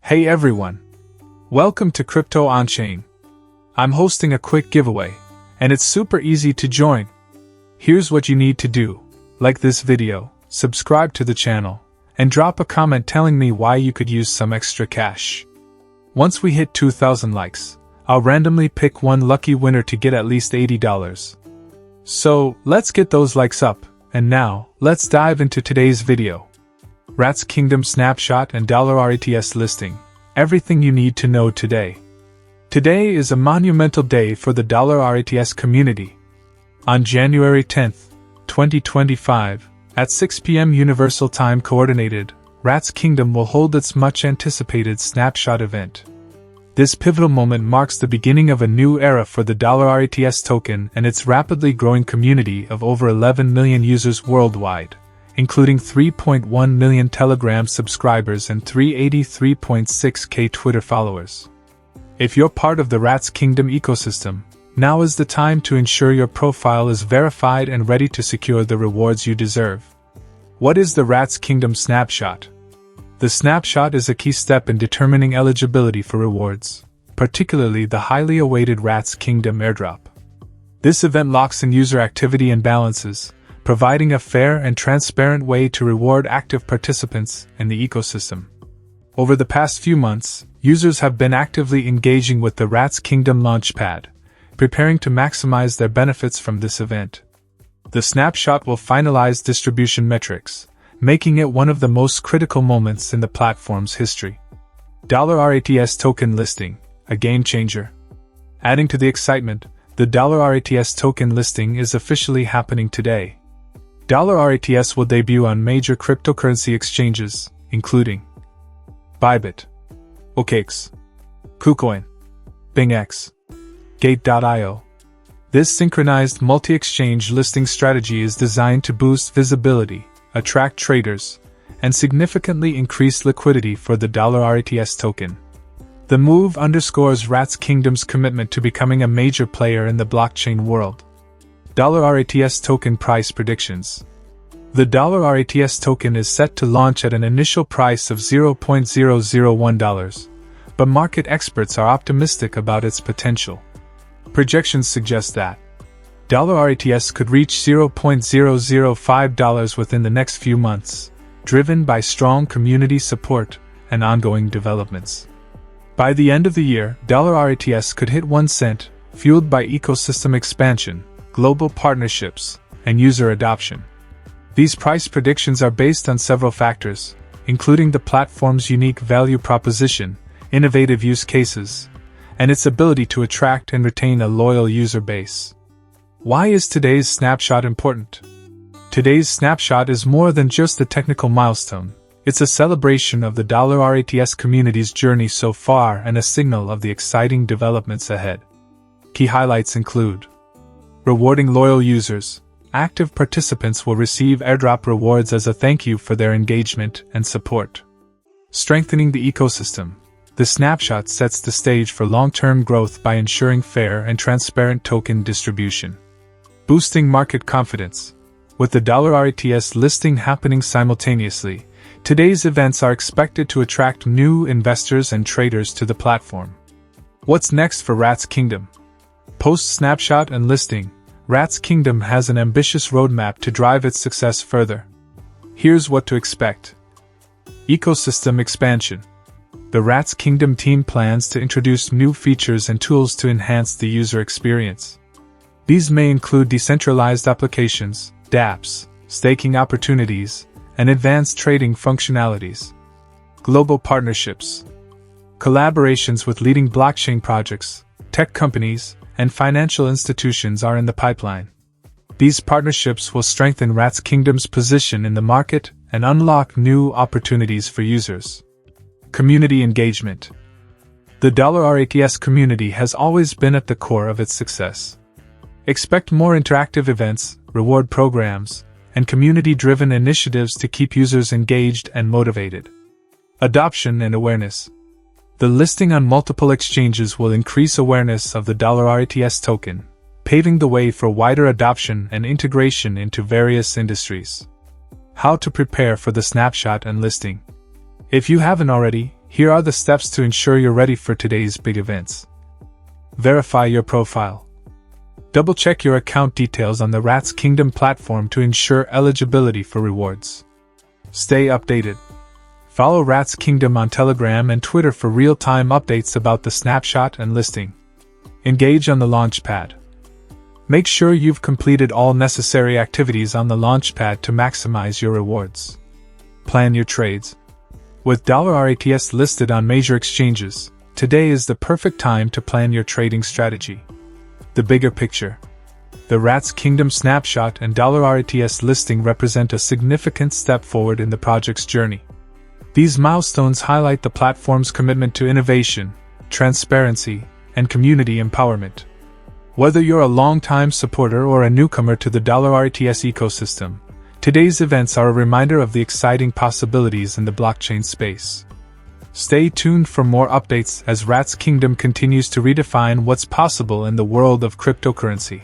Hey everyone! Welcome to Crypto OnChain. I'm hosting a quick giveaway, and it's super easy to join. Here's what you need to do. Like this video, subscribe to the channel, and drop a comment telling me why you could use some extra cash. Once we hit 2,000 likes, I'll randomly pick one lucky winner to get at least $80. So, let's get those likes up, and now, let's dive into today's video. Rats Kingdom Snapshot and $RATS listing. Everything you need to know today. Today is a monumental day for the $RATS community. On January 10, 2025, at 6 p.m. Universal Time Coordinated, Rats Kingdom will hold its much-anticipated Snapshot event. This pivotal moment marks the beginning of a new era for the $RATS token and its rapidly growing community of over 11 million users worldwide, including 3.1 million Telegram subscribers and 383.6k Twitter followers. If you're part of the Rats Kingdom ecosystem, now is the time to ensure your profile is verified and ready to secure the rewards you deserve. What is the Rats Kingdom Snapshot? The snapshot is a key step in determining eligibility for rewards, particularly the highly awaited Rats Kingdom airdrop. This event locks in user activity and balances, providing a fair and transparent way to reward active participants in the ecosystem. Over the past few months, users have been actively engaging with the Rats Kingdom Launchpad, preparing to maximize their benefits from this event. The snapshot will finalize distribution metrics, making it one of the most critical moments in the platform's history. $RATS token listing, a game changer. Adding to the excitement, the $RATS token listing is officially happening today. $RATS will debut on major cryptocurrency exchanges, including Bybit, OKX, KuCoin, BingX, Gate.io. This synchronized multi-exchange listing strategy is designed to boost visibility, attract traders, and significantly increase liquidity for the $RATS token. The move underscores Rats Kingdom's commitment to becoming a major player in the blockchain world. $RATS token price predictions. The $RATS token is set to launch at an initial price of $0.001, but market experts are optimistic about its potential. Projections suggest that $RATS could reach $0.005 within the next few months, driven by strong community support and ongoing developments. By the end of the year, $RATS could hit 1 cent, fueled by ecosystem expansion, global partnerships, and user adoption. These price predictions are based on several factors, including the platform's unique value proposition, innovative use cases, and its ability to attract and retain a loyal user base. Why is today's snapshot important? Today's snapshot is more than just a technical milestone. It's a celebration of the $RATS community's journey so far and a signal of the exciting developments ahead. Key highlights include rewarding loyal users. Active participants will receive airdrop rewards as a thank you for their engagement and support. Strengthening the ecosystem. The snapshot sets the stage for long-term growth by ensuring fair and transparent token distribution. Boosting market confidence. With the $RATS listing happening simultaneously, today's events are expected to attract new investors and traders to the platform. What's next for Rats Kingdom? Post-snapshot and listing, Rats Kingdom has an ambitious roadmap to drive its success further. Here's what to expect. Ecosystem expansion. The Rats Kingdom team plans to introduce new features and tools to enhance the user experience. These may include decentralized applications, dApps, staking opportunities, and advanced trading functionalities. Global partnerships. Collaborations with leading blockchain projects, tech companies, and financial institutions are in the pipeline. These partnerships will strengthen Rats Kingdom's position in the market and unlock new opportunities for users. Community engagement. The $RATS community has always been at the core of its success. Expect more interactive events, reward programs, and community-driven initiatives to keep users engaged and motivated. Adoption and awareness. The listing on multiple exchanges will increase awareness of the $RATS token, paving the way for wider adoption and integration into various industries. How to prepare for the snapshot and listing. If you haven't already, Here are the steps to ensure you're ready for today's big events. Verify your profile. Double-check your account details on the Rats Kingdom platform to ensure eligibility for rewards. Stay updated. Follow Rats Kingdom on Telegram and Twitter for real-time updates about the snapshot and listing. Engage on the Launchpad. Make sure you've completed all necessary activities on the Launchpad to maximize your rewards. Plan your trades. With $RATS listed on major exchanges, today is the perfect time to plan your trading strategy. The bigger picture. The Rats Kingdom snapshot and $RATS listing represent a significant step forward in the project's journey. These milestones highlight the platform's commitment to innovation, transparency, and community empowerment. Whether you're a long-time supporter or a newcomer to the $RATS ecosystem, today's events are a reminder of the exciting possibilities in the blockchain space. Stay tuned for more updates as Rats Kingdom continues to redefine what's possible in the world of cryptocurrency.